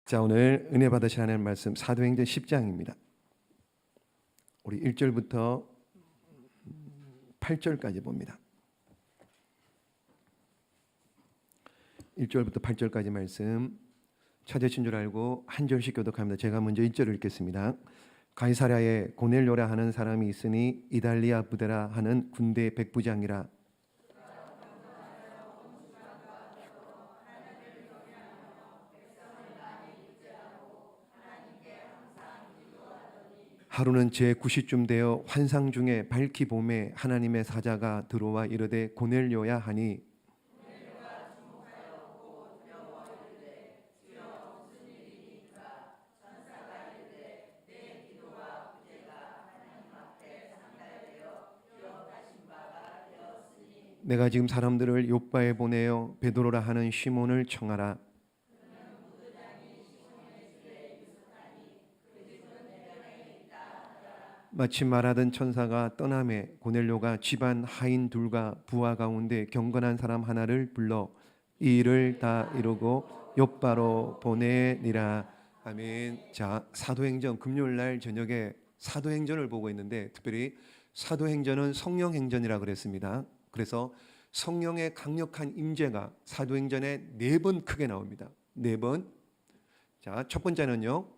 자, 오늘 은혜 받으실 하나님 말씀 사도행전 10장입니다. 우리 1절부터 8절까지 봅니다. 1절부터 8절까지 말씀 찾으신 줄 알고 한 절씩 교독합니다. 제가 먼저 1절을 읽겠습니다. 가이사랴에 고넬료라 하는 사람이 있으니 이달리아 부데라 하는 군대 백부장이라. 하루는 제9시쯤 되어 환상 중에 밝히 봄에 하나님의 사자가 들어와 이르되 고넬료야 하니 내가 지금 사람들을 요바에 보내어 베드로라 하는 시몬을 청하라. 마침 말하던 천사가 떠나매 고넬료가 집안 하인 둘과 부하 가운데 경건한 사람 하나를 불러 이 일을 다 이루고 요바로 보내니라. 아멘. 자, 사도행전 금요일날 저녁에 사도행전을 보고 있는데 특별히 사도행전은 성령행전이라 그랬습니다. 그래서 성령의 강력한 임재가 사도행전에 4번 크게 나옵니다. 4번. 자, 첫 번째는요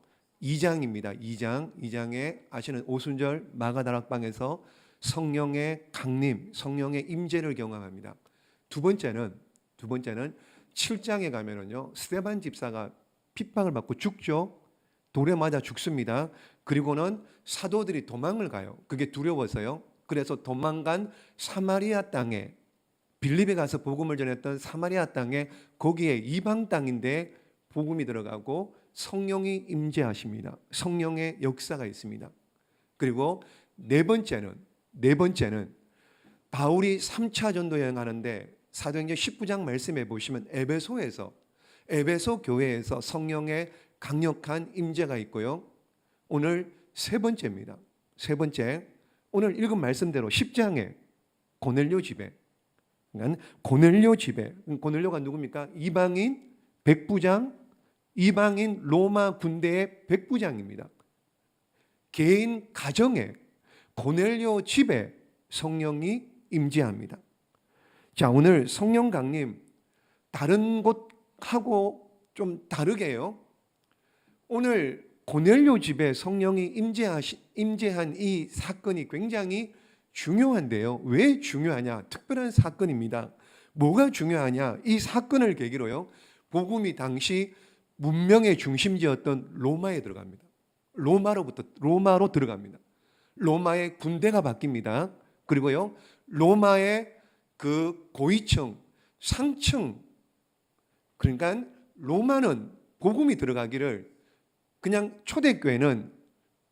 2장입니다. 2장에 아시는 오순절 마가다락방에서 성령의 강림, 성령의 임재를 경험합니다. 두 번째는 7장에 가면은요 스데반 집사가 핍박을 받고 죽죠. 돌에 맞아 죽습니다. 그리고는 사도들이 도망을 가요. 그게 두려워서요. 그래서 도망간 사마리아 땅에 빌립에 가서 복음을 전했던 사마리아 땅에 거기에 이방 땅인데 복음이 들어가고 성령이 임재하십니다. 성령의 역사가 있습니다. 그리고 네 번째는 바울이 3차 전도 여행하는데 사도행전 19장 말씀해 보시면 에베소 교회에서 성령의 강력한 임재가 있고요. 오늘 세 번째입니다. 오늘 읽은 말씀대로 10장에 고넬료 집에, 그러니까 고넬료가 누굽니까? 이방인 백부장, 이방인 로마 군대의 백부장입니다. 개인 가정에 고넬료 집에 성령이 임재합니다. 자, 오늘 성령 강림 다른 곳하고 좀 다르게요. 오늘 고넬료 집에 성령이 임재한 이 사건이 굉장히 중요한데요. 왜 중요하냐? 특별한 사건입니다. 뭐가 중요하냐? 이 사건을 계기로요. 복음이 당시 문명의 중심지였던 로마에 들어갑니다. 로마로 들어갑니다. 로마의 군대가 바뀝니다. 그리고요, 로마의 그 고위층, 상층, 그러니까 로마는 복음이 들어가기를 그냥 초대교회는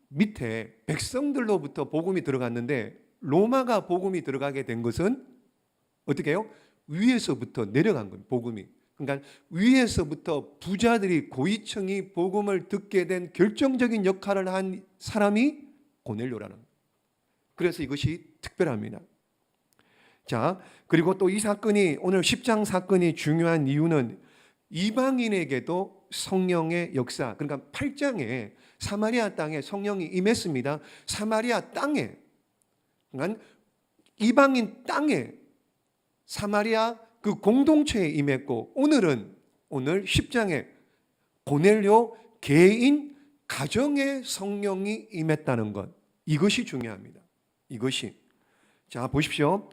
밑에 백성들로부터 복음이 들어갔는데 로마가 복음이 들어가게 된 것은 어떻게 해요? 위에서부터 내려간 거예요. 복음이. 그러니까 위에서부터 부자들이 고위층이 복음을 듣게 된 결정적인 역할을 한 사람이 고넬료라는 거예요. 그래서 이것이 특별합니다. 자, 그리고 또 이 사건이 오늘 10장 사건이 중요한 이유는 이방인에게도 성령의 역사, 그러니까 8장에 사마리아 땅에 성령이 임했습니다. 사마리아 땅에, 그러니까 이방인 땅에 사마리아 그 공동체에 임했고 오늘 10장에 고넬료 개인 가정에 성령이 임했다는 것, 이것이 중요합니다. 이것이. 자, 보십시오.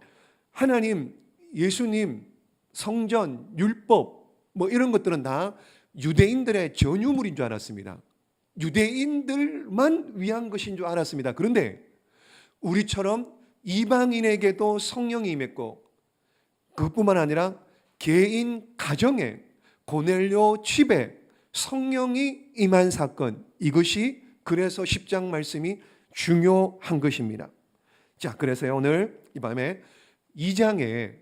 하나님, 예수님, 성전, 율법 뭐 이런 것들은 다 유대인들의 전유물인 줄 알았습니다. 유대인들만 위한 것인 줄 알았습니다. 그런데 우리처럼 이방인에게도 성령이 임했고 그것뿐만 아니라 개인 가정에 고넬료 집에 성령이 임한 사건, 이것이 그래서 10장 말씀이 중요한 것입니다. 자, 그래서 오늘 이 밤에 2장에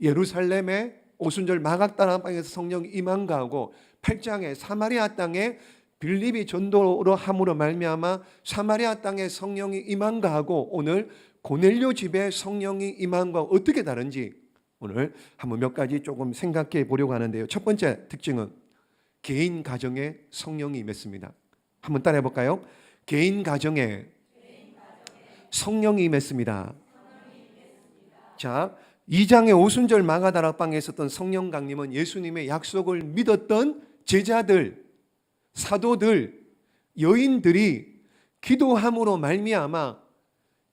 예루살렘의 오순절 마각다락방에서 성령이 임한가 하고 8장에 사마리아 땅에 빌립이 전도로 함으로 말미암아 사마리아 땅에 성령이 임한가 하고 오늘 고넬료 집에 성령이 임한과 어떻게 다른지 오늘 한번 몇 가지 조금 생각해 보려고 하는데요. 첫 번째 특징은 개인 가정에 성령이 임했습니다. 한번 따라해 볼까요? 개인 가정에 성령이 임했습니다. 자, 2장의 오순절 마가다락방에 있었던 성령 강림은 예수님의 약속을 믿었던 제자들, 사도들, 여인들이 기도함으로 말미암아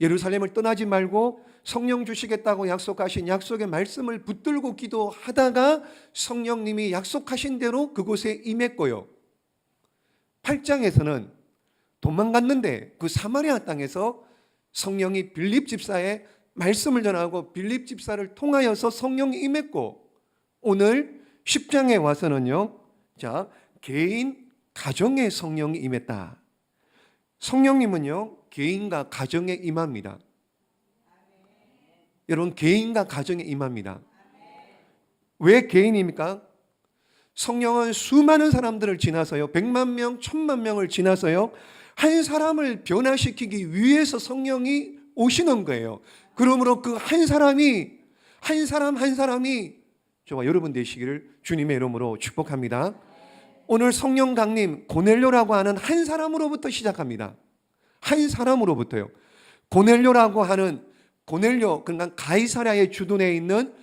예루살렘을 떠나지 말고 성령 주시겠다고 약속하신 약속의 말씀을 붙들고 기도하다가 성령님이 약속하신 대로 그곳에 임했고요. 8장에서는 도망갔는데 그 사마리아 땅에서 성령이 빌립 집사의 말씀을 전하고 빌립 집사를 통하여서 성령이 임했고, 오늘 10장에 와서는요, 자, 개인 가정에 성령이 임했다. 성령님은요, 개인과 가정에 임합니다. 여러분, 개인과 가정에 임합니다. 왜 개인입니까? 성령은 수많은 사람들을 지나서요, 100만 명, 1000만 명을 지나서요, 한 사람을 변화시키기 위해서 성령이 오시는 거예요. 그러므로 그 한 사람이 한 사람이 저와 여러분 되시기를 주님의 이름으로 축복합니다. 오늘 성령 강림 고넬료라고 하는 한 사람으로부터 시작합니다. 한 사람으로부터요. 고넬료라고 하는 고넬료, 그러니까 가이사랴의 주둔에 있는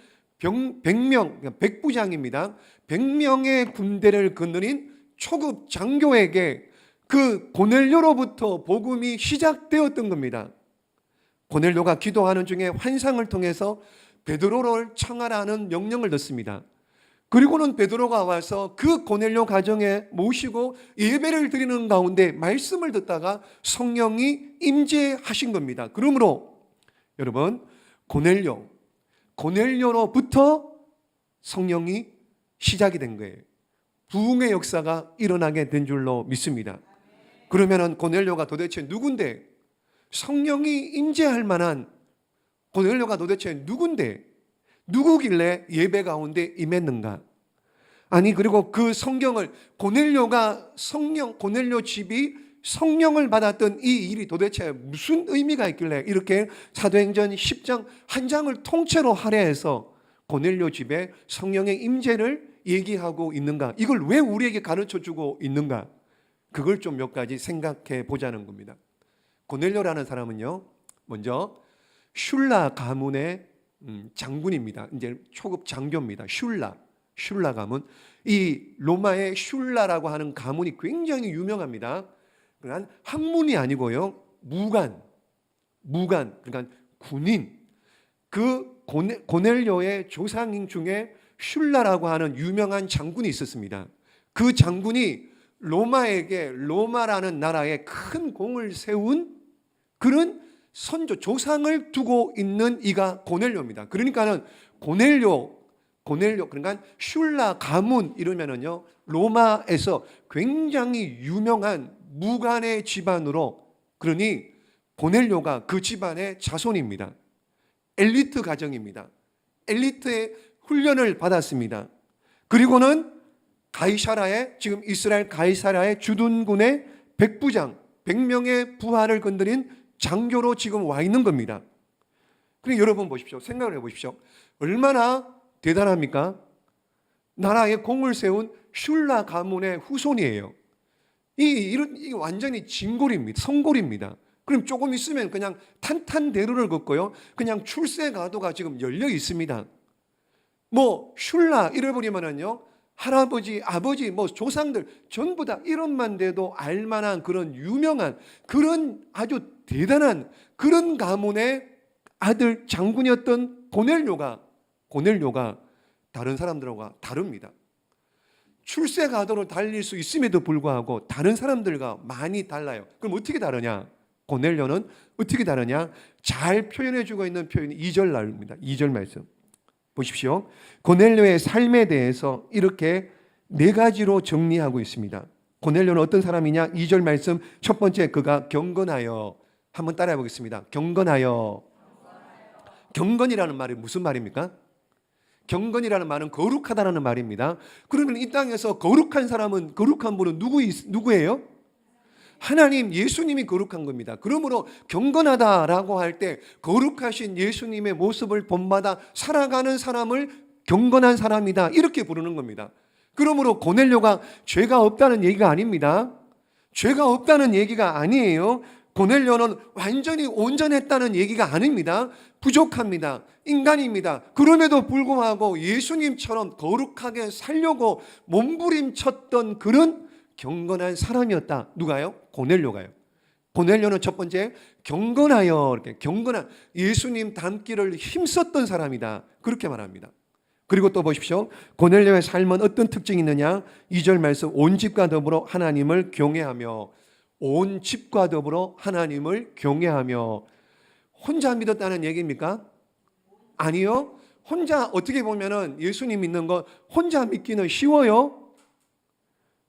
100명, 백부장입니다. 100명의 군대를 거느린 초급 장교에게 그 고넬료로부터 복음이 시작되었던 겁니다. 고넬료가 기도하는 중에 환상을 통해서 베드로를 청하라는 명령을 듣습니다. 그리고는 베드로가 와서 그 고넬료 가정에 모시고 예배를 드리는 가운데 말씀을 듣다가 성령이 임재하신 겁니다. 그러므로 여러분, 고넬료로부터 성령이 시작이 된 거예요. 부흥의 역사가 일어나게 된 줄로 믿습니다. 그러면은 고넬료가 도대체 누군데, 성령이 임재할 만한 고넬료가 도대체 누구길래 예배 가운데 임했는가? 아니, 그리고 그 성경을 고넬료 집이 성령을 받았던 이 일이 도대체 무슨 의미가 있길래 이렇게 사도행전 10장 한 장을 통째로 할애해서 고넬료 집에 성령의 임재를 얘기하고 있는가? 이걸 왜 우리에게 가르쳐주고 있는가? 그걸 좀 몇 가지 생각해 보자는 겁니다. 고넬료라는 사람은요, 먼저 슐라 가문의 장군입니다. 이제 초급 장교입니다. 슐라 가문. 이 로마의 슐라라고 하는 가문이 굉장히 유명합니다. 그러니까 한문이 아니고요, 무관, 그러니까 군인. 그 고넬료의 조상 중에 슐라라고 하는 유명한 장군이 있었습니다. 그 장군이 로마라는 나라에 큰 공을 세운 그런 조상을 두고 있는 이가 고넬료입니다. 그러니까는 고넬료 그러니까 슐라 가문 이러면은요, 로마에서 굉장히 유명한 무관의 집안으로, 그러니 고넬료가 그 집안의 자손입니다. 엘리트 가정입니다. 엘리트의 훈련을 받았습니다. 그리고는 지금 이스라엘 가이사랴의 주둔군의 백부장, 100명의 부하를 건드린 장교로 지금 와 있는 겁니다. 그러니까 여러분 보십시오. 생각을 해보십시오. 얼마나 대단합니까? 나라에 공을 세운 슐라 가문의 후손이에요. 이게 완전히 진골입니다. 성골입니다. 그럼 조금 있으면 그냥 탄탄대로를 걷고요, 그냥 출세가도가 지금 열려 있습니다. 슐라 이래버리면은요, 할아버지, 아버지, 조상들 전부 다 이름만 돼도 알만한 그런 유명한, 그런 아주 대단한 그런 가문의 아들 장군이었던 고넬료가 다른 사람들과 다릅니다. 출세가도로 달릴 수 있음에도 불구하고 다른 사람들과 많이 달라요. 그럼 어떻게 다르냐? 고넬료는 어떻게 다르냐? 잘 표현해주고 있는 표현이 2절 나옵니다. 2절 말씀 보십시오. 고넬료의 삶에 대해서 이렇게 4가지로 정리하고 있습니다. 고넬료는 어떤 사람이냐? 2절 말씀 첫 번째, 그가 경건하여. 한번 따라해 보겠습니다. 경건하여. 경건이라는 말이 무슨 말입니까? 경건이라는 말은 거룩하다는 말입니다. 그러면 이 땅에서 거룩한 분은 누구예요? 하나님, 예수님이 거룩한 겁니다. 그러므로 경건하다라고 할 때 거룩하신 예수님의 모습을 본받아 살아가는 사람을 경건한 사람이다, 이렇게 부르는 겁니다. 그러므로 고넬료가 죄가 없다는 얘기가 아닙니다. 죄가 없다는 얘기가 아니에요. 고넬료는 완전히 온전했다는 얘기가 아닙니다. 부족합니다. 인간입니다. 그럼에도 불구하고 예수님처럼 거룩하게 살려고 몸부림쳤던 그런 경건한 사람이었다. 누가요? 고넬료가요. 고넬료는 첫 번째 경건하여, 이렇게 경건한 예수님 닮기를 힘썼던 사람이다. 그렇게 말합니다. 그리고 또 보십시오. 고넬료의 삶은 어떤 특징이 있느냐? 2절 말씀, 온 집과 더불어 하나님을 경외하며, 온 집과 더불어 하나님을 경외하며. 혼자 믿었다는 얘기입니까? 아니요. 혼자 어떻게 보면은 예수님 믿는 거 혼자 믿기는 쉬워요.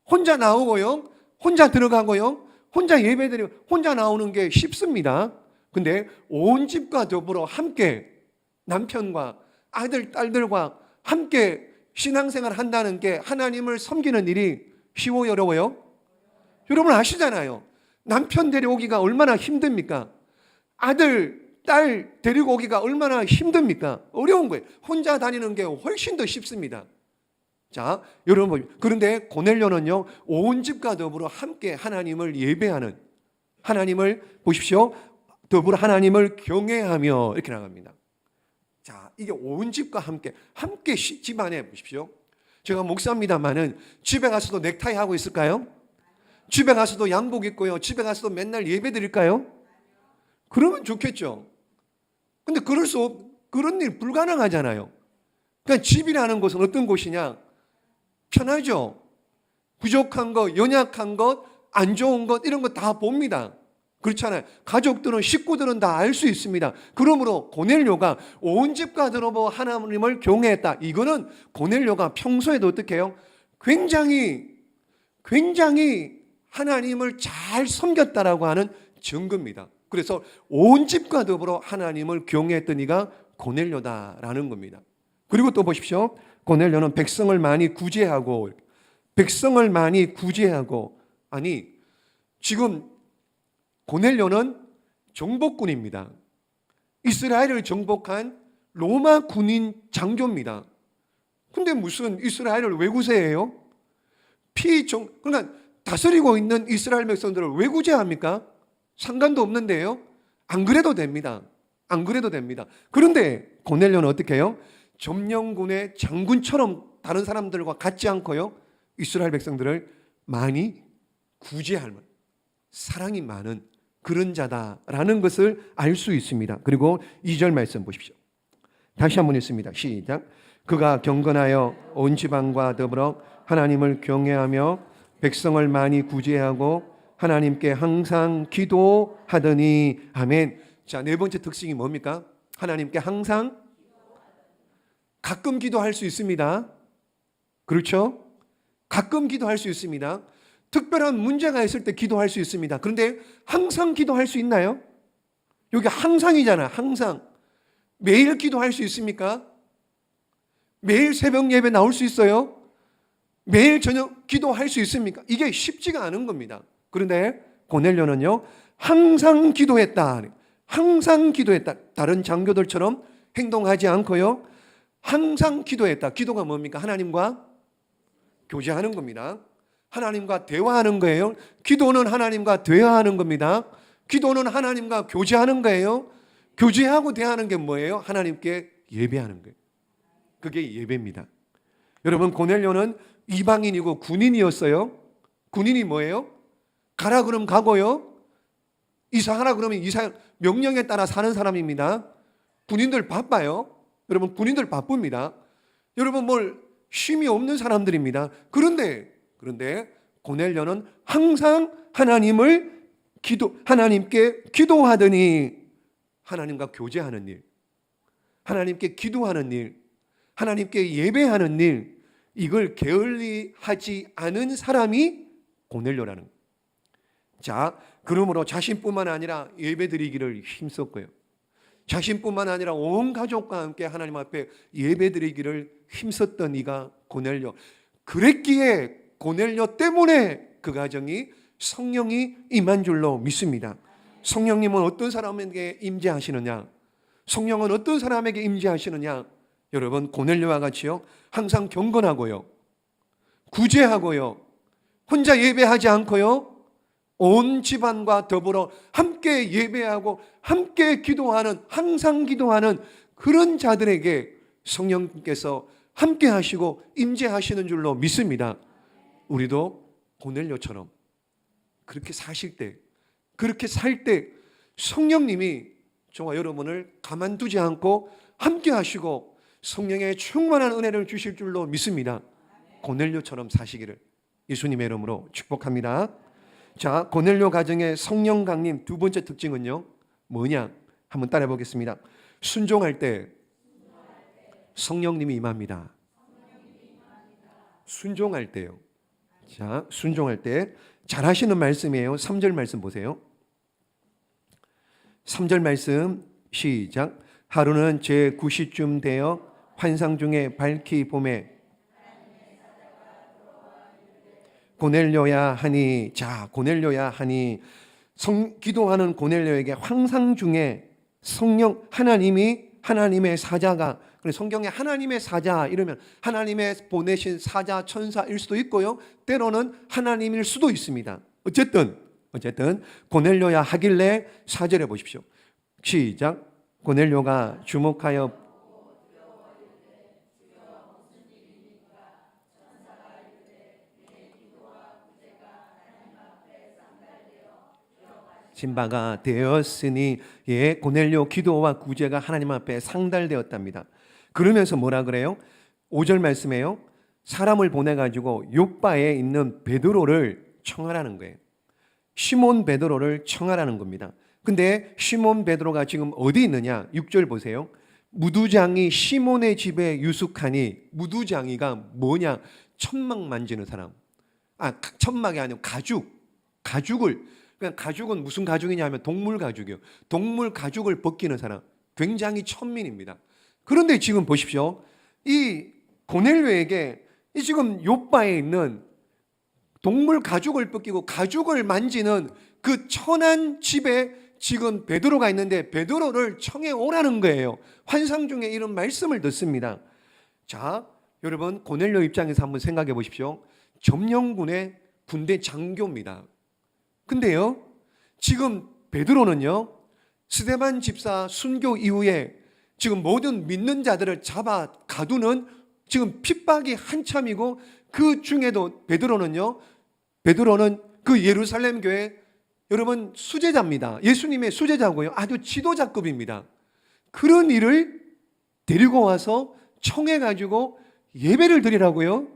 혼자 나오고요. 혼자 들어가고요. 혼자 예배드리고 혼자 나오는 게 쉽습니다. 근데 온 집과 더불어 함께 남편과 아들, 딸들과 함께 신앙생활 한다는 게 하나님을 섬기는 일이 쉬워요, 어려워요? 여러분 아시잖아요. 남편 데려오기가 얼마나 힘듭니까? 아들, 딸 데리고 오기가 얼마나 힘듭니까? 어려운 거예요. 혼자 다니는 게 훨씬 더 쉽습니다. 자, 여러분, 그런데 고넬료는요, 온 집과 더불어 함께 하나님을 예배하는, 하나님을 보십시오. 더불어 하나님을 경외하며 이렇게 나갑니다. 자, 이게 온 집과 함께 집안에 보십시오. 제가 목사입니다만은 집에 가서도 넥타이 하고 있을까요? 집에 가서도 양복 입고요. 집에 가서도 맨날 예배 드릴까요? 그러면 좋겠죠. 근데 그런 일 불가능하잖아요. 그러니까 집이라는 곳은 어떤 곳이냐? 편하죠. 부족한 것, 연약한 것, 안 좋은 것 이런 거 다 봅니다. 그렇잖아요. 가족들은, 식구들은 다 알 수 있습니다. 그러므로 고넬료가 온 집과 더불어 하나님을 경외했다. 이거는 고넬료가 평소에도 어떻게 해요? 굉장히 하나님을 잘 섬겼다라고 하는 증거입니다. 그래서 온 집과 더불어 하나님을 경외했던 이가 고넬료다라는 겁니다. 그리고 또 보십시오. 고넬료는 백성을 많이 구제하고, 아니 지금 고넬료는 정복군입니다. 이스라엘을 정복한 로마 군인 장교입니다. 근데 무슨 이스라엘을 왜 구제해요? 그러니까 다스리고 있는 이스라엘 백성들을 왜 구제합니까? 상관도 없는데요. 안 그래도 됩니다. 그런데 고넬료는 어떻게 해요? 점령군의 장군처럼 다른 사람들과 같지 않고요, 이스라엘 백성들을 많이 구제할 만, 사랑이 많은 그런 자다라는 것을 알 수 있습니다. 그리고 2절 말씀 보십시오. 다시 한번 읽습니다. 시작. 그가 경건하여 온 지방과 더불어 하나님을 경외하며 백성을 많이 구제하고 하나님께 항상 기도하더니. 아멘. 자, 네 번째 특징이 뭡니까? 하나님께 항상, 가끔 기도할 수 있습니다. 그렇죠? 가끔 기도할 수 있습니다. 특별한 문제가 있을 때 기도할 수 있습니다. 그런데 항상 기도할 수 있나요? 여기 항상이잖아요. 항상. 매일 기도할 수 있습니까? 매일 새벽 예배 나올 수 있어요? 매일 저녁 기도할 수 있습니까? 이게 쉽지가 않은 겁니다. 그런데 고넬료는요, 항상 기도했다. 다른 장교들처럼 행동하지 않고요, 항상 기도했다. 기도가 뭡니까? 하나님과 교제하는 겁니다. 하나님과 대화하는 거예요. 기도는 하나님과 대화하는 겁니다. 기도는 하나님과 교제하는 거예요. 교제하고 대화하는 게 뭐예요? 하나님께 예배하는 거예요. 그게 예배입니다. 여러분, 고넬료는 이방인이고 군인이었어요. 군인이 뭐예요? 가라 그러면 가고요, 이사하라 그러면 이사, 명령에 따라 사는 사람입니다. 군인들 바빠요. 여러분, 군인들 바쁩니다. 여러분, 뭘 쉼이 없는 사람들입니다. 그런데 고넬료는 항상 하나님께 기도하더니, 하나님과 교제하는 일, 하나님께 기도하는 일, 하나님께 예배하는 일, 이걸 게을리하지 않은 사람이 고넬료라는 거예요. 자, 그러므로 자신뿐만 아니라 예배드리기를 힘썼고요, 자신뿐만 아니라 온 가족과 함께 하나님 앞에 예배드리기를 힘썼던 이가 고넬료. 그랬기에 고넬료 때문에 그 가정이 성령이 임한 줄로 믿습니다. 성령님은 어떤 사람에게 임재하시느냐? 성령은 어떤 사람에게 임재하시느냐? 여러분, 고넬료와 같이요, 항상 경건하고요, 구제하고요, 혼자 예배하지 않고요, 온 집안과 더불어 함께 예배하고 함께 기도하는, 항상 기도하는 그런 자들에게 성령께서 함께 하시고 임재하시는 줄로 믿습니다. 우리도 고넬료처럼 그렇게 사실 때, 그렇게 살 때 성령님이 저와 여러분을 가만두지 않고 함께 하시고 성령의 충만한 은혜를 주실 줄로 믿습니다. 고넬료처럼 사시기를 예수님의 이름으로 축복합니다. 자, 고넬료 가정의 성령 강림 두 번째 특징은요, 뭐냐? 한번 따라해 보겠습니다. 순종할 때 성령님이 임합니다. 순종할 때요. 자, 순종할 때 잘하시는 말씀이에요. 3절 말씀 보세요. 3절 말씀 시작. 하루는 제 9시쯤 되어 환상 중에 밝히 봄에 고넬료야 하니, 자, 고넬료야 하니, 기도하는 고넬료에게 환상 중에 성령, 하나님의 사자가, 성경에 하나님의 사자 이러면 하나님의 보내신 사자, 천사일 수도 있고요, 때로는 하나님일 수도 있습니다. 어쨌든 고넬료야 하길래 4절에 보십시오. 시작. 고넬료가 주목하여 신바가 되었으니, 예, 고넬료 기도와 구제가 하나님 앞에 상달되었답니다. 그러면서 뭐라 그래요? 5절 말씀에요. 사람을 보내가지고 요바에 있는 베드로를 청하라는 거예요. 시몬 베드로를 청하라는 겁니다. 근데 시몬 베드로가 지금 어디 있느냐? 6절 보세요. 무두장이 시몬의 집에 유숙하니, 무두장이가 뭐냐? 천막 만지는 사람. 천막이 아니고 가죽을, 그냥 가죽은 무슨 가죽이냐 하면 동물 가죽이요. 동물 가죽을 벗기는 사람. 굉장히 천민입니다. 그런데 지금 보십시오. 이 고넬료에게 이 지금 요바에 있는 동물 가죽을 벗기고 가죽을 만지는 그 천한 집에 지금 베드로가 있는데 베드로를 청해 오라는 거예요. 환상 중에 이런 말씀을 듣습니다. 자, 여러분 고넬료 입장에서 한번 생각해 보십시오. 점령군의 군대 장교입니다. 근데요, 지금 베드로는요, 스데반 집사 순교 이후에 지금 모든 믿는 자들을 잡아 가두는 지금 핍박이 한참이고, 그 중에도 베드로는 그 예루살렘 교회, 여러분 수제자입니다. 예수님의 수제자고요. 아주 지도자급입니다. 그런 일을 데리고 와서 청해가지고 예배를 드리라고요.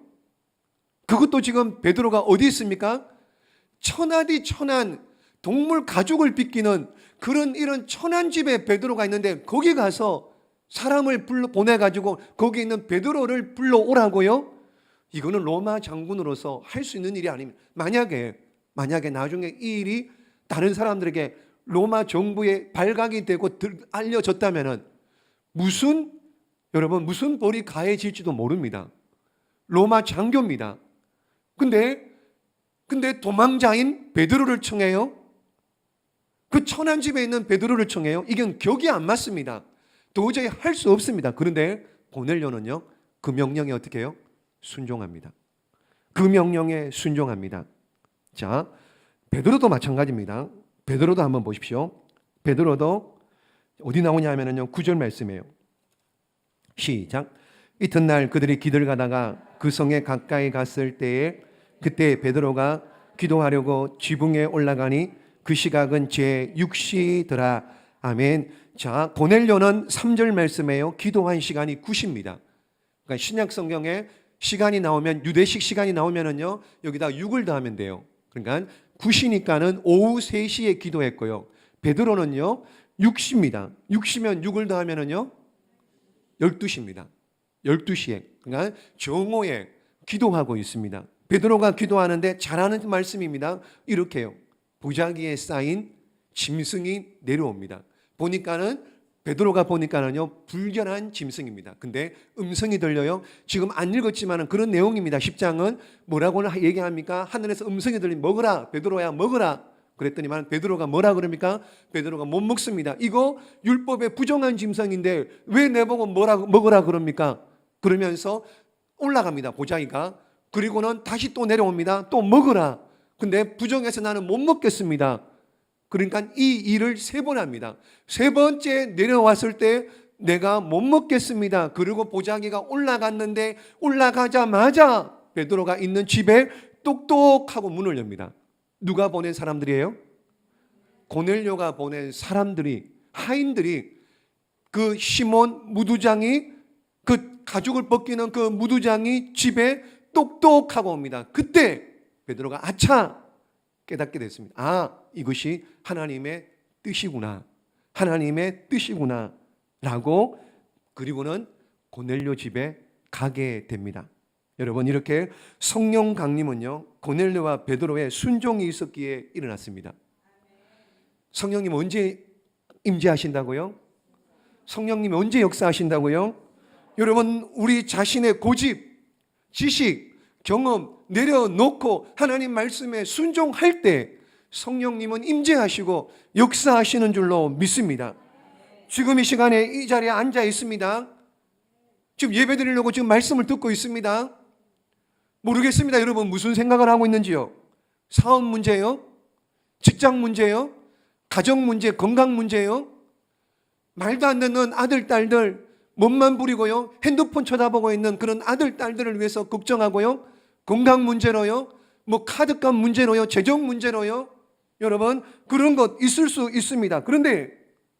그것도 지금 베드로가 어디 있습니까? 천하디 천한 동물 가죽을 빗기는 그런 이런 천한 집에 베드로가 있는데, 거기 가서 사람을 보내가지고 거기 있는 베드로를 불러오라고요? 이거는 로마 장군으로서 할 수 있는 일이 아닙니다. 만약에 나중에 이 일이 다른 사람들에게 로마 정부에 발각이 되고 알려졌다면 여러분 무슨 벌이 가해질지도 모릅니다. 로마 장교입니다. 근데 도망자인 베드로를 청해요? 그 천한 집에 있는 베드로를 청해요? 이건 격이 안 맞습니다. 도저히 할 수 없습니다. 그런데 고넬료는요, 그 명령에 어떻게 해요? 순종합니다. 그 명령에 순종합니다. 자, 베드로도 마찬가지입니다. 베드로도 한번 보십시오. 베드로도 어디 나오냐 하면요, 9절 말씀이에요. 시작. 이튿날 그들이 길을 가다가 그 성에 가까이 갔을 때에 그때 베드로가 기도하려고 지붕에 올라가니 그 시각은 제6시더라. 아멘. 자, 고넬료는 3절 말씀이에요. 기도한 시간이 9시입니다. 그러니까 신약 성경에 시간이 나오면, 유대식 시간이 나오면은요, 여기다 6을 더하면 돼요. 그러니까 9시니까는 오후 3시에 기도했고요. 베드로는요, 6시입니다. 6시면 6을 더하면은요, 12시입니다. 12시에. 그러니까 정오에 기도하고 있습니다. 베드로가 기도하는데 잘하는 말씀입니다. 이렇게요. 보자기에 쌓인 짐승이 내려옵니다. 베드로가 보니까는요, 불견한 짐승입니다. 근데 음성이 들려요. 지금 안 읽었지만은 그런 내용입니다. 10장은 뭐라고 얘기합니까? 하늘에서 음성이 들리니 먹어라. 베드로야 먹어라. 그랬더니만 베드로가 뭐라 그럽니까? 베드로가 못 먹습니다. 이거 율법에 부정한 짐승인데 왜 내보고 먹으라 그럽니까? 그러면서 올라갑니다. 보자기가. 그리고는 다시 또 내려옵니다. 또 먹으라. 근데 부정해서 나는 못 먹겠습니다. 그러니까 이 일을 3번 합니다. 3번째 내려왔을 때 내가 못 먹겠습니다. 그리고 보자기가 올라갔는데 올라가자마자 베드로가 있는 집에 똑똑하고 문을 엽니다. 누가 보낸 사람들이에요? 고넬료가 보낸 사람들이, 하인들이, 그 시몬 무두장이, 그 가죽을 벗기는 그 무두장이 집에 똑똑하고 옵니다. 그때 베드로가 아차 깨닫게 됐습니다. 아, 이것이 하나님의 뜻이구나, 하나님의 뜻이구나 라고, 그리고는 고넬료 집에 가게 됩니다. 여러분, 이렇게 성령 강림은요, 고넬료와 베드로의 순종이 있었기에 일어났습니다. 성령님 언제 임재하신다고요? 성령님 언제 역사하신다고요? 여러분, 우리 자신의 고집, 지식, 경험 내려놓고 하나님 말씀에 순종할 때 성령님은 임재하시고 역사하시는 줄로 믿습니다. 지금 이 시간에 이 자리에 앉아 있습니다. 지금 예배 드리려고 지금 말씀을 듣고 있습니다. 모르겠습니다. 여러분 무슨 생각을 하고 있는지요? 사업 문제요? 직장 문제요? 가정 문제, 건강 문제요? 말도 안 듣는 아들, 딸들 멋만 부리고요, 핸드폰 쳐다보고 있는 그런 아들, 딸들을 위해서 걱정하고요, 건강 문제로요, 뭐 카드값 문제로요, 재정 문제로요. 여러분 그런 것 있을 수 있습니다. 그런데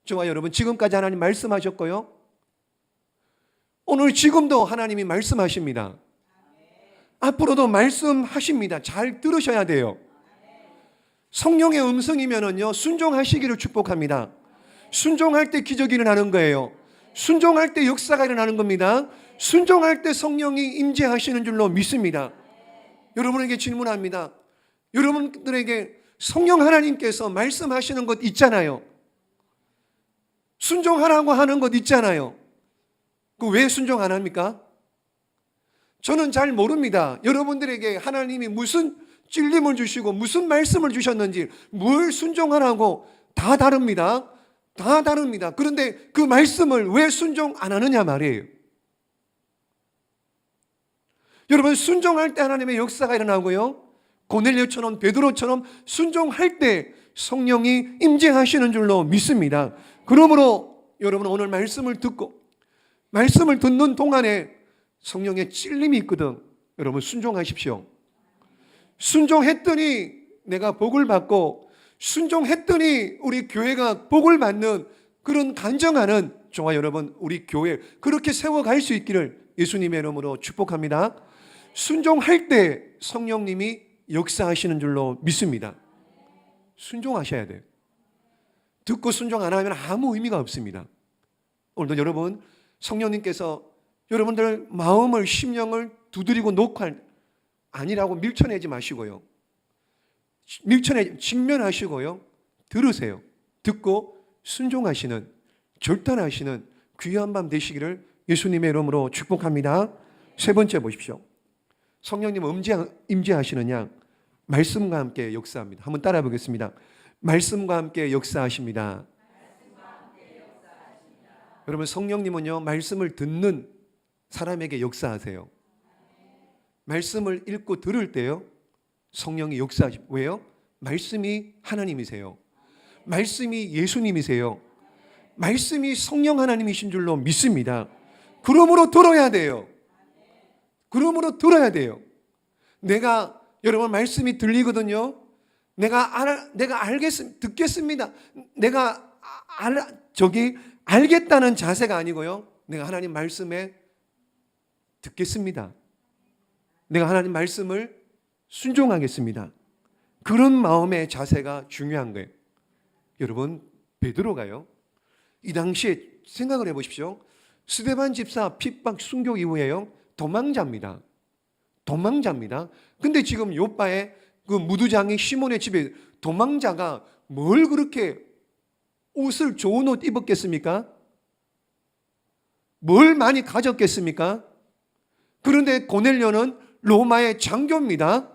저와 여러분, 지금까지 하나님 말씀하셨고요, 오늘 지금도 하나님이 말씀하십니다. 앞으로도 말씀하십니다. 잘 들으셔야 돼요. 성령의 음성이면은요, 순종하시기를 축복합니다. 순종할 때 기적이 일어나는 거예요. 순종할 때 역사가 일어나는 겁니다. 순종할 때 성령이 임재하시는 줄로 믿습니다. 여러분에게 질문합니다. 여러분들에게 성령 하나님께서 말씀하시는 것 있잖아요. 순종하라고 하는 것 있잖아요. 그 왜 순종 안 합니까? 저는 잘 모릅니다. 여러분들에게 하나님이 무슨 찔림을 주시고 무슨 말씀을 주셨는지, 뭘 순종하라고 다 다릅니다. 다 다릅니다. 그런데 그 말씀을 왜 순종 안 하느냐 말이에요. 여러분, 순종할 때 하나님의 역사가 일어나고요, 고넬료처럼 베드로처럼 순종할 때 성령이 임재하시는 줄로 믿습니다. 그러므로 여러분, 오늘 말씀을 듣고 말씀을 듣는 동안에 성령의 찔림이 있거든. 여러분 순종하십시오. 순종했더니 내가 복을 받고, 순종했더니 우리 교회가 복을 받는 그런 간증하는 저와 여러분, 우리 교회 그렇게 세워갈 수 있기를 예수님의 이름으로 축복합니다. 순종할 때 성령님이 역사하시는 줄로 믿습니다. 순종하셔야 돼요. 듣고 순종 안 하면 아무 의미가 없습니다. 오늘도 여러분, 성령님께서 여러분들 마음을, 심령을 두드리고 녹할 아니라고 밀쳐내지 마시고요, 직면하시고요, 들으세요. 듣고 순종하시는, 결단하시는 귀한 밤 되시기를 예수님의 이름으로 축복합니다. 3번째 보십시오. 성령님 임재하시느냐? 말씀과 함께 역사합니다. 한번 따라 보겠습니다. 말씀과 함께 역사하십니다. 여러분, 성령님은요, 말씀을 듣는 사람에게 역사하세요. 말씀을 읽고 들을 때요, 성령이 역사하십니다. 왜요? 말씀이 하나님이세요. 말씀이 예수님이세요. 말씀이 성령 하나님이신 줄로 믿습니다. 그러므로 들어야 돼요. 그러므로 들어야 돼요. 내가, 여러분, 말씀이 들리거든요. 내가 듣겠습니다. 내가 알겠다는 자세가 아니고요, 내가 하나님 말씀에 듣겠습니다. 내가 하나님 말씀을 순종하겠습니다. 그런 마음의 자세가 중요한 거예요. 여러분, 베드로가요, 이 당시에 생각을 해보십시오. 스데반 집사 핍박 순교 이후에요, 도망자입니다. 근데 지금 요바의 그 무두장이 시몬의 집에, 도망자가 뭘 그렇게 옷을, 좋은 옷 입었겠습니까? 뭘 많이 가졌겠습니까? 그런데 고넬료는 로마의 장교입니다.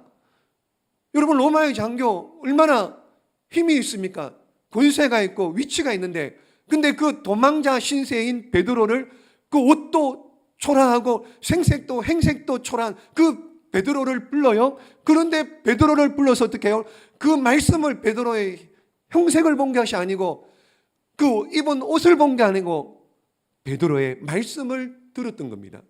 여러분, 로마의 장교 얼마나 힘이 있습니까? 권세가 있고 위치가 있는데, 근데 그 도망자 신세인 베드로를 그 옷도 초라하고 생색도 행색도 초라한 그 베드로를 불러요. 그런데 베드로를 불러서 어떻게 해요? 그 말씀을, 베드로의 형색을 본 것이 아니고 그 입은 옷을 본 게 아니고 베드로의 말씀을 들었던 겁니다.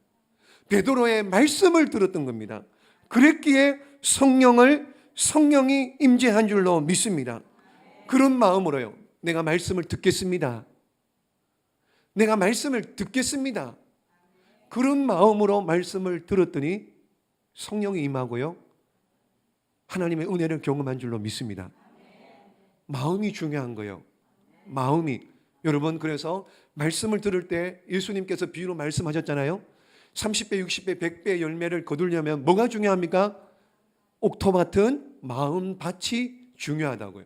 베드로의 말씀을 들었던 겁니다. 그랬기에 성령이 임재한 줄로 믿습니다. 그런 마음으로요. 내가 말씀을 듣겠습니다. 내가 말씀을 듣겠습니다. 그런 마음으로 말씀을 들었더니 성령이 임하고요. 하나님의 은혜를 경험한 줄로 믿습니다. 마음이 중요한 거예요. 마음이. 여러분, 그래서 말씀을 들을 때 예수님께서 비유로 말씀하셨잖아요. 30배, 60배, 100배의 열매를 거두려면 뭐가 중요합니까? 옥토 같은 마음밭이 중요하다고요.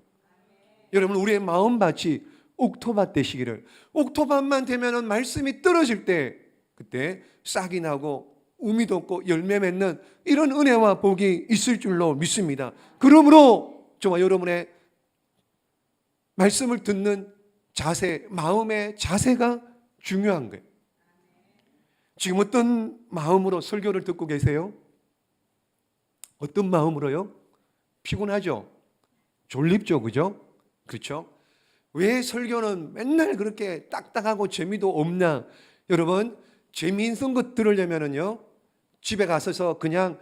여러분, 우리의 마음밭이 옥토밭 되시기를. 옥토밭만 되면은 말씀이 떨어질 때 그때 싹이 나고 우미 돋고 열매 맺는 이런 은혜와 복이 있을 줄로 믿습니다. 그러므로 저와 여러분의 말씀을 듣는 자세, 마음의 자세가 중요한 거예요. 지금 어떤 마음으로 설교를 듣고 계세요? 어떤 마음으로요? 피곤하죠? 졸립죠? 그죠? 그렇죠? 왜 설교는 맨날 그렇게 딱딱하고 재미도 없나? 여러분, 재미있는 것 들으려면요, 집에 가서서 그냥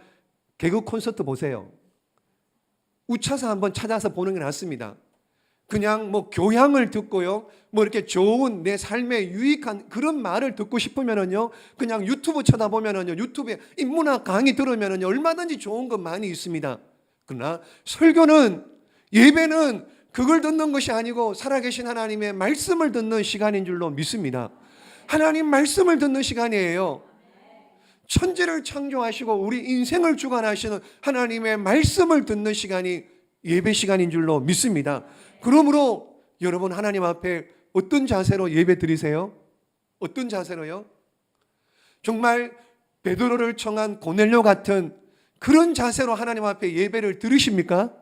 개그 콘서트 보세요. 우차사 한번 찾아서 보는 게 낫습니다. 그냥 뭐 교양을 듣고요, 뭐 이렇게 좋은 내 삶에 유익한 그런 말을 듣고 싶으면은요, 그냥 유튜브 쳐다보면은요, 유튜브에 인문학 강의 들으면은요, 얼마든지 좋은 것 많이 있습니다. 그러나 설교는, 예배는 그걸 듣는 것이 아니고 살아계신 하나님의 말씀을 듣는 시간인 줄로 믿습니다. 하나님 말씀을 듣는 시간이에요. 천지를 창조하시고 우리 인생을 주관하시는 하나님의 말씀을 듣는 시간이 예배 시간인 줄로 믿습니다. 그러므로 여러분, 하나님 앞에 어떤 자세로 예배 드리세요? 어떤 자세로요? 정말 베드로를 청한 고넬료 같은 그런 자세로 하나님 앞에 예배를 드리십니까?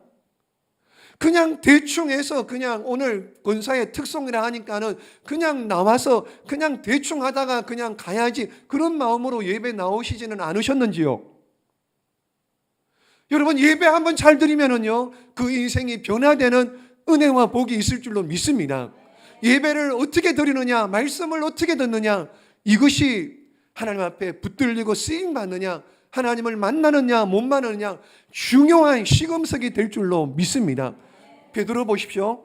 그냥 대충 해서 그냥 오늘 권사의 특성이라 하니까는 그냥 나와서 그냥 대충 하다가 그냥 가야지, 그런 마음으로 예배 나오시지는 않으셨는지요? 여러분, 예배 한번 잘 드리면은요, 그 인생이 변화되는 은혜와 복이 있을 줄로 믿습니다. 예배를 어떻게 드리느냐, 말씀을 어떻게 듣느냐, 이것이 하나님 앞에 붙들리고 쓰임 받느냐, 하나님을 만나느냐 못 만나느냐 중요한 시금석이 될 줄로 믿습니다. 베드로 보십시오.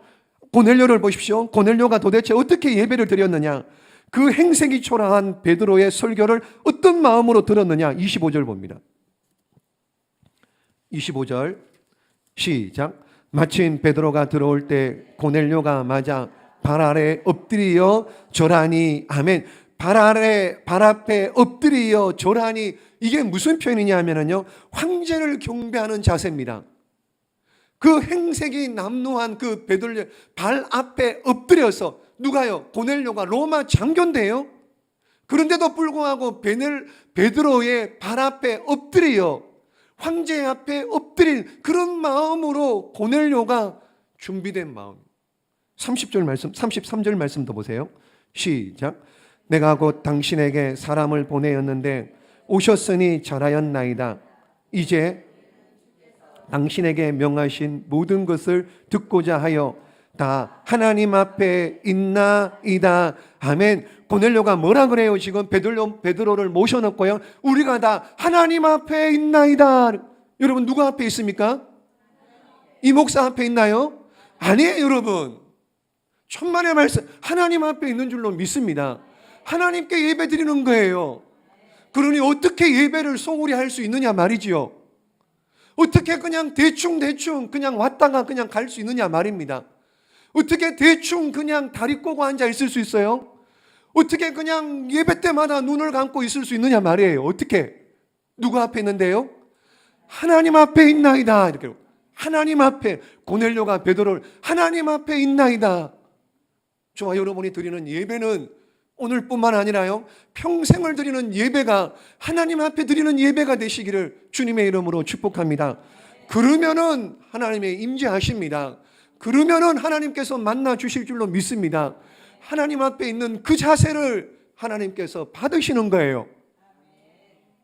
고넬료를 보십시오. 고넬료가 도대체 어떻게 예배를 드렸느냐, 그 행색이 초라한 베드로의 설교를 어떤 마음으로 들었느냐. 25절 봅니다. 25절 시작. 마침 베드로가 들어올 때 고넬료가 맞아 발 아래 엎드리어 절하니. 아멘. 발 앞에 엎드리어 절하니. 이게 무슨 표현이냐 하면요, 황제를 경배하는 자세입니다. 그 행색이 남루한 그 베드로 발 앞에 엎드려서, 누가요? 고넬료가 로마 장교인데요. 그런데도 불구하고 베드로의 발 앞에 엎드려 황제 앞에 엎드린 그런 마음으로 고넬료가 준비된 마음. 30절 말씀, 33절 말씀도 보세요. 시작. 내가 곧 당신에게 사람을 보내었는데 오셨으니 잘하였나이다. 이제 당신에게 명하신 모든 것을 듣고자 하여 다 하나님 앞에 있나이다. 아멘. 고넬료가 뭐라 그래요? 지금 베드로를 모셔놓고요, 우리가 다 하나님 앞에 있나이다. 여러분, 누구 앞에 있습니까? 이 목사 앞에 있나요? 아니에요. 여러분, 천만의 말씀, 하나님 앞에 있는 줄로 믿습니다. 하나님께 예배 드리는 거예요. 그러니 어떻게 예배를 소홀히 할 수 있느냐 말이지요. 어떻게 그냥 대충 그냥 왔다가 그냥 갈 수 있느냐 말입니다. 어떻게 대충 그냥 다리 꼬고 앉아 있을 수 있어요? 어떻게 그냥 예배 때마다 눈을 감고 있을 수 있느냐 말이에요. 어떻게? 누구 앞에 있는데요? 하나님 앞에 있나이다. 이렇게 하나님 앞에, 고넬료가 베드로를 하나님 앞에 있나이다. 저와 여러분이 드리는 예배는 오늘뿐만 아니라요, 평생을 드리는 예배가 하나님 앞에 드리는 예배가 되시기를 주님의 이름으로 축복합니다. 그러면은 하나님의 임재하십니다. 그러면은 하나님께서 만나 주실 줄로 믿습니다. 하나님 앞에 있는 그 자세를 하나님께서 받으시는 거예요.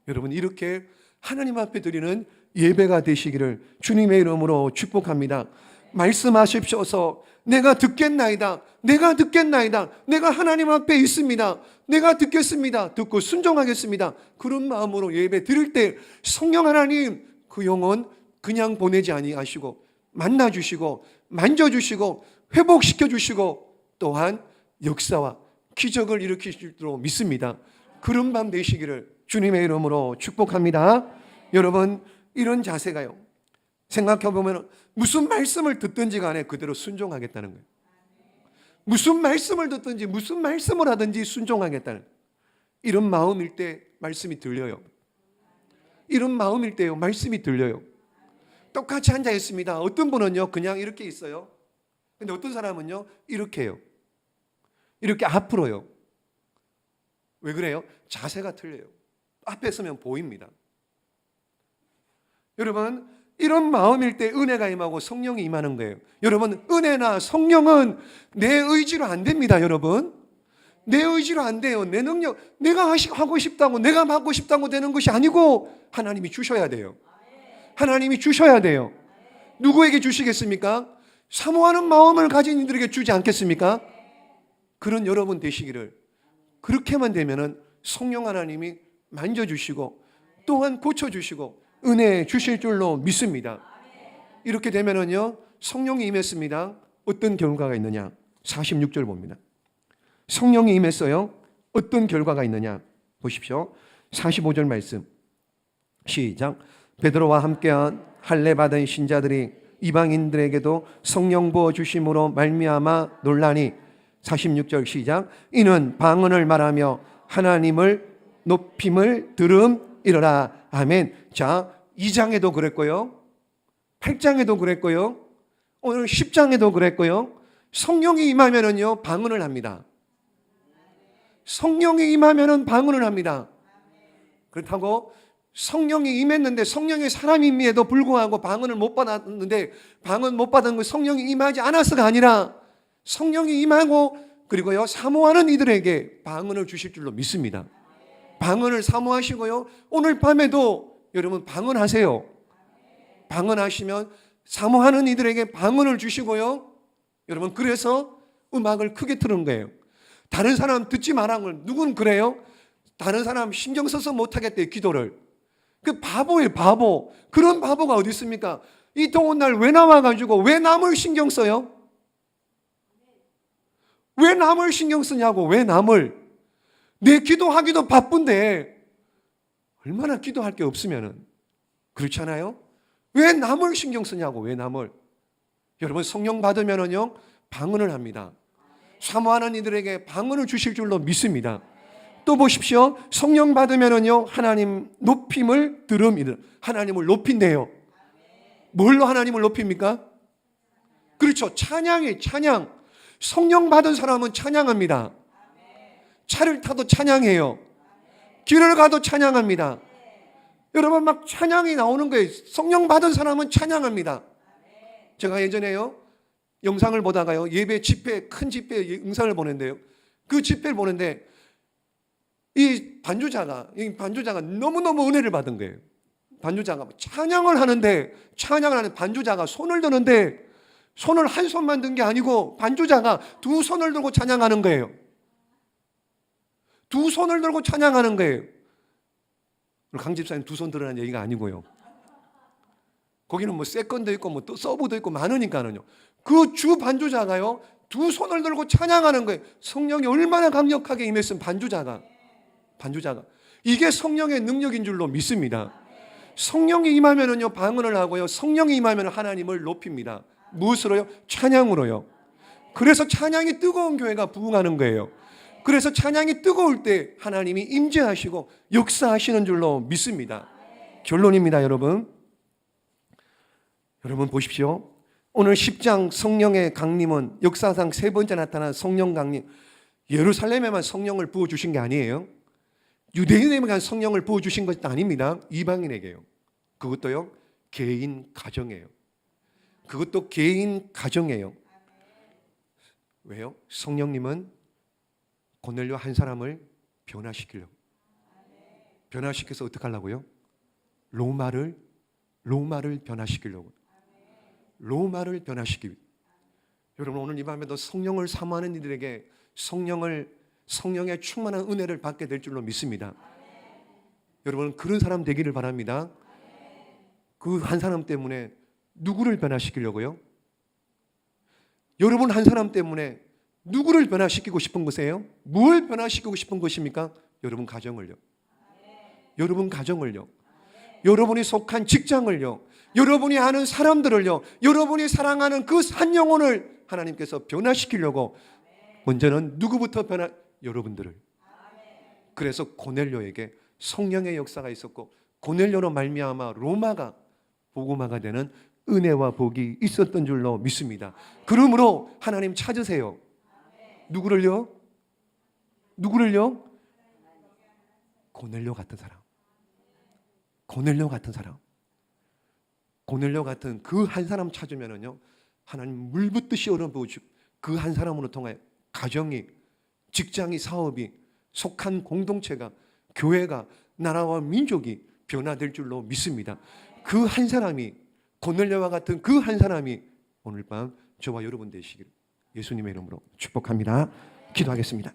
여러분, 이렇게 하나님 앞에 드리는 예배가 되시기를 주님의 이름으로 축복합니다. 말씀하십시오서 내가 듣겠나이다. 내가 듣겠나이다. 내가 하나님 앞에 있습니다. 내가 듣겠습니다. 듣고 순종하겠습니다. 그런 마음으로 예배 드릴 때 성령 하나님 그 영혼 그냥 보내지 아니하시고 만나주시고 만져주시고 회복시켜주시고 또한 역사와 기적을 일으키실 줄 믿습니다. 그런 밤 되시기를 주님의 이름으로 축복합니다. 여러분 이런 자세가요, 생각해보면 무슨 말씀을 듣든지 간에 그대로 순종하겠다는 거예요. 무슨 말씀을 듣든지 무슨 말씀을 하든지 순종하겠다는, 이런 마음일 때 말씀이 들려요. 이런 마음일 때요 말씀이 들려요. 똑같이 앉아 있습니다. 어떤 분은요 그냥 이렇게 있어요. 근데 어떤 사람은요 이렇게 해요. 이렇게 앞으로요. 왜 그래요? 자세가 틀려요. 앞에 서면 보입니다. 여러분 이런 마음일 때 은혜가 임하고 성령이 임하는 거예요. 여러분 은혜나 성령은 내 의지로 안 됩니다. 여러분 내 의지로 안 돼요. 내 능력, 내가 하고 싶다고 내가 받고 싶다고 되는 것이 아니고 하나님이 주셔야 돼요. 하나님이 주셔야 돼요. 누구에게 주시겠습니까? 사모하는 마음을 가진 이들에게 주지 않겠습니까? 그런 여러분 되시기를. 그렇게만 되면은 성령 하나님이 만져주시고 또한 고쳐주시고 은혜 주실 줄로 믿습니다. 이렇게 되면은요 성령이 임했습니다. 어떤 결과가 있느냐? 46절 봅니다. 성령이 임했어요. 어떤 결과가 있느냐? 보십시오. 45절 말씀 시작. 베드로와 함께한 할례 받은 신자들이 이방인들에게도 성령 부어 주심으로 말미암아 놀라니. 46절 시작. 이는 방언을 말하며 하나님을 높임을 들음이로라. 아멘. 자, 2장에도 그랬고요, 8장에도 그랬고요, 오늘 10장에도 그랬고요. 성령이 임하면은요 방언을 합니다. 성령이 임하면은 방언을 합니다. 그렇다고 성령이 임했는데 성령의 사람임에도 불구하고 방언을 못 받았는데, 방언 못 받은 건 성령이 임하지 않아서가 아니라 성령이 임하고 그리고요 사모하는 이들에게 방언을 주실 줄로 믿습니다. 방언을 사모하시고요, 오늘 밤에도 여러분 방언하세요. 방언하시면 사모하는 이들에게 방언을 주시고요. 여러분 그래서 음악을 크게 틀은 거예요. 다른 사람 듣지 말라는 걸. 누구는 그래요? 다른 사람 신경 써서 못하겠대요 기도를. 그 바보예요 바보. 그런 바보가 어디 있습니까? 이 더운 날 왜 나와가지고 왜 남을 신경 써요? 왜 남을 신경 쓰냐고. 왜 남을. 내 기도하기도 바쁜데 얼마나 기도할 게 없으면은. 그렇잖아요. 왜 남을 신경 쓰냐고. 왜 남을. 여러분 성령 받으면은요 방언을 합니다. 사모하는 이들에게 방언을 주실 줄로 믿습니다. 또 보십시오. 성령 받으면은요 하나님 높임을 들음이다. 하나님을 높인대요. 뭘로 하나님을 높입니까? 그렇죠. 찬양이 찬양. 성령 받은 사람은 찬양합니다. 차를 타도 찬양해요. 길을 가도 찬양합니다. 여러분 막 찬양이 나오는 거예요. 성령 받은 사람은 찬양합니다. 제가 예전에요 영상을 보다가요 예배 집회, 큰 집회 영상을 보는데요, 그 집회를 보는데 이 반주자가 너무너무 은혜를 받은 거예요. 반주자가 찬양을 하는데 반주자가 손을 드는데 손을 한 손만 든 게 아니고 반주자가 두 손을 들고 찬양하는 거예요. 두 손을 들고 찬양하는 거예요. 강 집사님 두 손 들으라는 얘기가 아니고요. 거기는 뭐 세컨도 있고 뭐 또 서브도 있고 많으니까는요. 그 주 반주자가요 두 손을 들고 찬양하는 거예요. 성령이 얼마나 강력하게 임했으면 반주자가 이게 성령의 능력인 줄로 믿습니다. 성령이 임하면은요 방언을 하고요, 성령이 임하면 하나님을 높입니다. 무엇으로요? 찬양으로요. 그래서 찬양이 뜨거운 교회가 부흥하는 거예요. 그래서 찬양이 뜨거울 때 하나님이 임재하시고 역사하시는 줄로 믿습니다. 결론입니다. 여러분 보십시오. 오늘 10장 성령의 강림은 역사상 세 번째 나타난 성령 강림. 예루살렘에만 성령을 부어주신 게 아니에요. 유대인에게만 성령을 부어주신 것도 아닙니다. 이방인에게요. 그것도요 개인 가정이에요. 그것도 개인 가정이에요. 왜요? 성령님은 고넬료 한 사람을 변화시키려고. 변화시켜서 어떻게 하려고요? 로마를 변화시키려고. 로마를 변화시키기. 여러분, 오늘 이 밤에도 성령을 사모하는 이들에게 성령의 충만한 은혜를 받게 될 줄로 믿습니다. 여러분, 그런 사람 되기를 바랍니다. 그 한 사람 때문에 누구를 변화시키려고요? 여러분 한 사람 때문에 누구를 변화시키고 싶은 것이에요? 뭘 변화시키고 싶은 것입니까? 여러분 가정을요. 여러분 가정을요. 여러분이 속한 직장을요. 여러분이 아는 사람들을요. 여러분이 사랑하는 그 한 영혼을 하나님께서 변화시키려고 먼저는 누구부터 여러분들을. 그래서 고넬료에게 성령의 역사가 있었고 고넬료로 말미암아 로마가 복음화가 되는 은혜와 복이 있었던 줄로 믿습니다. 그러므로 하나님 찾으세요. 누구를요? 고넬료 같은 사람. 고넬료 같은 그 한 사람 찾으면은요, 하나님 물붓듯이 얼어부으시고 그 한 사람으로 통하여 가정이, 직장이, 사업이, 속한 공동체가, 교회가, 나라와 민족이 변화될 줄로 믿습니다. 그 한 사람이, 고넬료와 같은 그 한 사람이 오늘 밤 저와 여러분 되시기를 예수님의 이름으로 축복합니다. 기도하겠습니다.